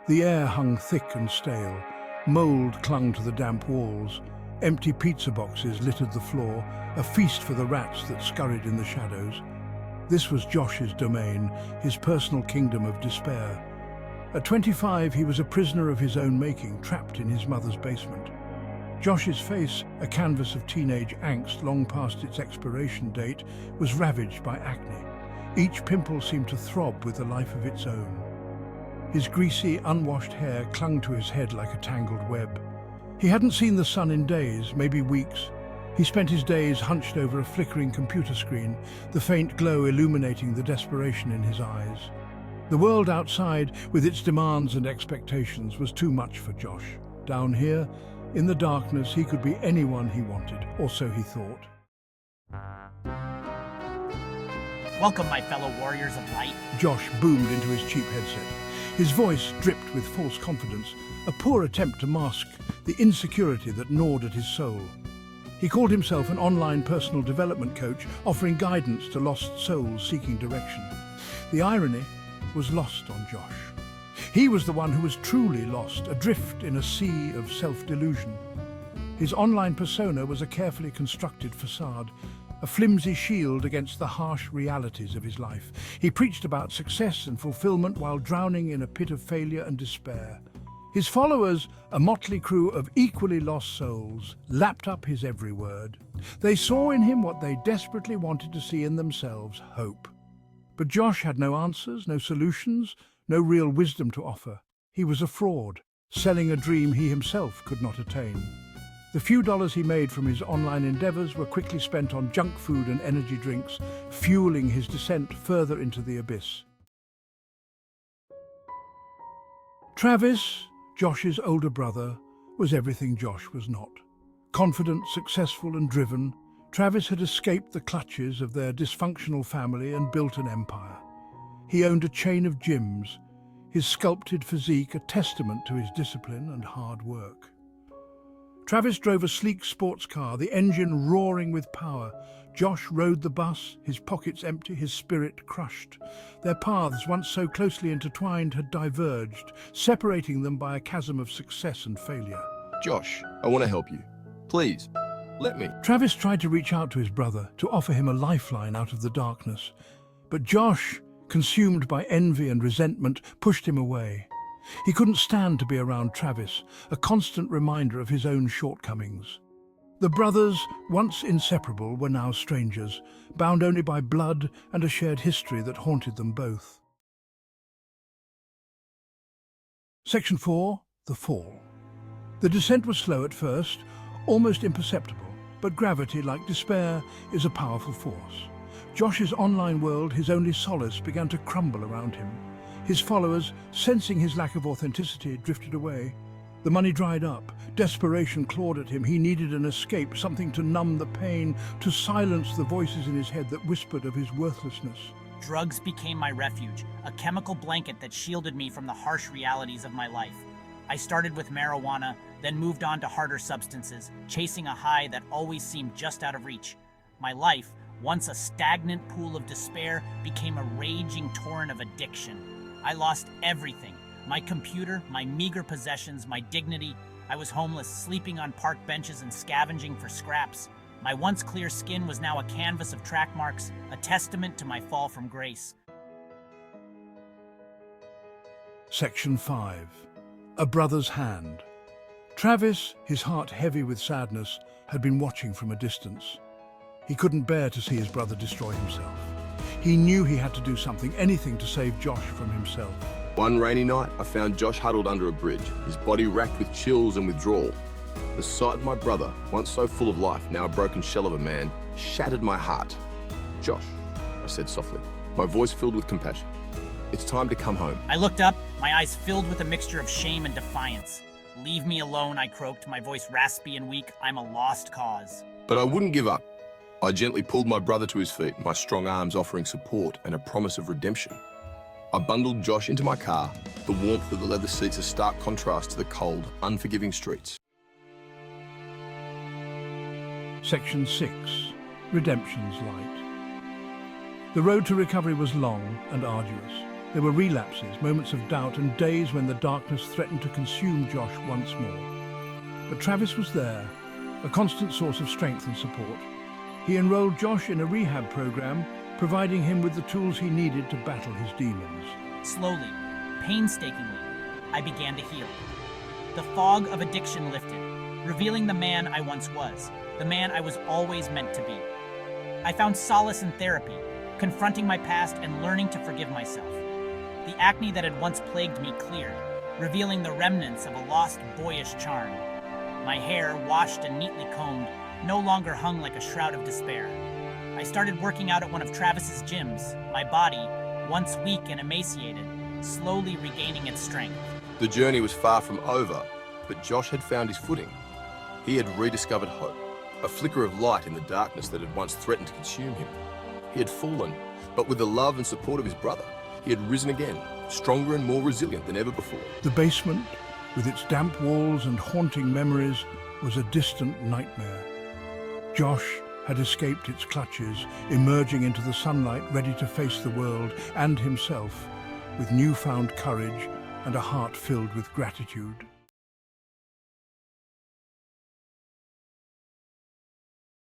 The air hung thick and stale. Mold clung to the damp walls. Empty pizza boxes littered the floor, a feast for the rats that scurried in the shadows. This was Josh's domain, his personal kingdom of despair. At 25, he was a prisoner of his own making, trapped in his mother's basement. Josh's face, a canvas of teenage angst long past its expiration date, was ravaged by acne. Each pimple seemed to throb with a life of its own. His greasy, unwashed hair clung to his head like a tangled web. He hadn't seen the sun in days, maybe weeks. He spent his days hunched over a flickering computer screen, the faint glow illuminating the desperation in his eyes. The world outside, with its demands and expectations, was too much for Josh. Down here, in the darkness, he could be anyone he wanted, or so he thought. Welcome, my fellow warriors of light. Josh boomed into his cheap headset. His voice dripped with false confidence, a poor attempt to mask the insecurity that gnawed at his soul. He called himself an online personal development coach, offering guidance to lost souls seeking direction. The irony was lost on Josh. He was the one who was truly lost, adrift in a sea of self-delusion. His online persona was a carefully constructed facade, a flimsy shield against the harsh realities of his life. He preached about success and fulfillment while drowning in a pit of failure and despair. His followers, a motley crew of equally lost souls, lapped up his every word. They saw in him what they desperately wanted to see in themselves, hope. But Josh had no answers, no solutions, no real wisdom to offer. He was a fraud, selling a dream he himself could not attain. The few dollars he made from his online endeavors were quickly spent on junk food and energy drinks, fueling his descent further into the abyss. Travis, Josh's older brother, was everything Josh was not. Confident, successful and driven, Travis had escaped the clutches of their dysfunctional family and built an empire. He owned a chain of gyms, his sculpted physique a testament to his discipline and hard work. Travis drove a sleek sports car, the engine roaring with power. Josh rode the bus, his pockets empty, his spirit crushed. Their paths, once so closely intertwined, had diverged, separating them by a chasm of success and failure. Josh, I want to help you. Please, let me. Travis tried to reach out to his brother, to offer him a lifeline out of the darkness. But Josh, consumed by envy and resentment, pushed him away. He couldn't stand to be around Travis, a constant reminder of his own shortcomings. The brothers, once inseparable, were now strangers, bound only by blood and a shared history that haunted them both. Section 4. The Fall. The descent was slow at first, almost imperceptible, but gravity, like despair, is a powerful force. Josh's online world, his only solace, began to crumble around him. His followers, sensing his lack of authenticity, drifted away. The money dried up. Desperation clawed at him. He needed an escape, something to numb the pain, to silence the voices in his head that whispered of his worthlessness. Drugs became my refuge, a chemical blanket that shielded me from the harsh realities of my life. I started with marijuana, then moved on to harder substances, chasing a high that always seemed just out of reach. My life, once a stagnant pool of despair, became a raging torrent of addiction. I lost everything. My computer, my meager possessions, my dignity. I was homeless, sleeping on park benches and scavenging for scraps. My once clear skin was now a canvas of track marks, a testament to my fall from grace. Section 5. A Brother's Hand. Travis, his heart heavy with sadness, had been watching from a distance. He couldn't bear to see his brother destroy himself. He knew he had to do something, anything to save Josh from himself. One rainy night, I found Josh huddled under a bridge, his body racked with chills and withdrawal. The sight of my brother, once so full of life, now a broken shell of a man, shattered my heart. Josh, I said softly, my voice filled with compassion. It's time to come home. I looked up, my eyes filled with a mixture of shame and defiance. Leave me alone, I croaked, my voice raspy and weak. I'm a lost cause. But I wouldn't give up. I gently pulled my brother to his feet, my strong arms offering support and a promise of redemption. I bundled Josh into my car, the warmth of the leather seats a stark contrast to the cold, unforgiving streets. Section 6. Redemption's Light. The road to recovery was long and arduous. There were relapses, moments of doubt, and days when the darkness threatened to consume Josh once more. But Travis was there, a constant source of strength and support. He enrolled Josh in a rehab program, providing him with the tools he needed to battle his demons. Slowly, painstakingly, I began to heal. The fog of addiction lifted, revealing the man I once was, the man I was always meant to be. I found solace in therapy, confronting my past and learning to forgive myself. The acne that had once plagued me cleared, revealing the remnants of a lost boyish charm. My hair, washed and neatly combed, no longer hung like a shroud of despair. I started working out at one of Travis's gyms, my body, once weak and emaciated, slowly regaining its strength. The journey was far from over, but Josh had found his footing. He had rediscovered hope, a flicker of light in the darkness that had once threatened to consume him. He had fallen, but with the love and support of his brother, he had risen again, stronger and more resilient than ever before. The basement, with its damp walls and haunting memories, was a distant nightmare. Josh had escaped its clutches, emerging into the sunlight ready to face the world and himself with newfound courage and a heart filled with gratitude.